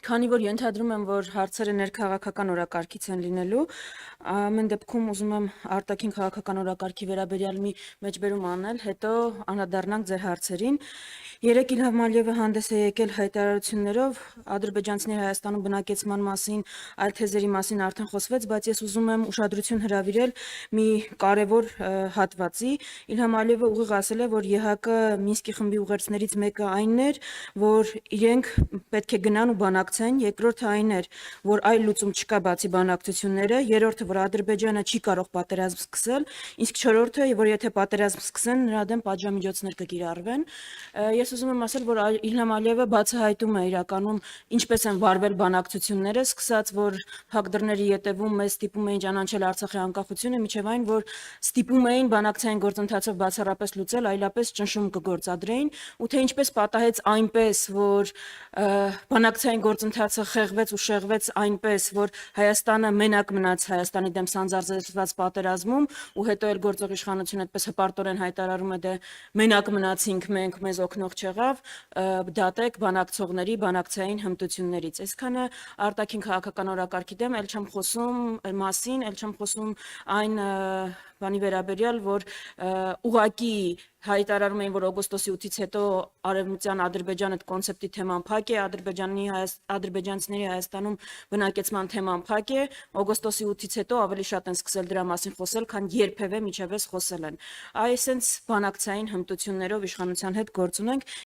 Քանի որ ենթադրում եմ, որ հարցերը ներքաղաքական օրակարգից են լինելու, ամեն դեպքում ուզում եմ արտաքին քաղաքական օրակարգի վերաբերյալ մի մեջբերում անել, հետո անդրադառնանք ձեր հարցերին։ Երեկ Իլհամ Ալիևը հանդես է եկել հայտարարություններով ադրբեջանցիների Հայաստանում բնակեցման մասին, այլ թեզերի մասին արդեն խոսվեց, բայց ես ուզում եմ ուշադրություն հրավիրել մի կարևոր հատվածի։ Իլհամ Ալիևը ուղիղ ասել է, որ ԵՀԿ Մինսկի խմբի ուղերձներից մեկը այն էր, որ իրենք պետք է գնան ու բանակցեն, երկրորդը այն էր, որ այլ լուծում չկա բացի բանակցությունները, երրորդը, որ Ադրբեջանը չի կարող պատերազմ սկսել, իսկ չորրորդը, որ եթե պատերազմ սկսեն, նրա դեմ պատժամիջոցներ կկիրառվեն։ Ես ուզում եմ ասել, որ Իլհամ Ալիևը բացահայտում է իրականում ինչպես են վարվել բանակցությունները, սկսած, որ փակ դռների ետևում մեզ ստիպում էին ճանաչել Արցախի անկախությունը, մինչև այն, որ ստիպում էին բանակցային գործընթացով բացառապես լուծել, այլապես ճնշում կգործադրեին, ու թե ինչպես պատահեց այնպես, որ բանակցային գործընթացը խեղվեց ու շեղվեց այնպես, որ Հայաստանը մենակ մնաց Հայաստանի դեմ սանձազերծված պատերազմում, ու հետո էլ գործող իշխանությունը այդպես հպարտորեն հայտարարում է, դե մենակ մնացինք մենք, մեզ օգնող չեղավ, դատեք բանակցողների բանակցային հմտություններից։ Այսքանը արտաքին քաղաքական օրակարգի դեմ, ել չեմ խոսում մասին, ել չեմ խոսում այն բանի վերաբերյալ, որ ուղակի հայտարարում էին, որ օգոստոսի 8-ից հետո արևմտյան Ադրբեջանը կոնցեպտի թեման փակ է, ադրբեջանցիների Հայաստանում բնակեցման թեման փակ է, օգոստոսի 8-ից հետո ավելի շատ են սկսել դրա մասին խոսել, քան երբևէ միջևես խոսել են։ Այսենց բանակցային հմտություններով իշխանության հետ գործ ունենք,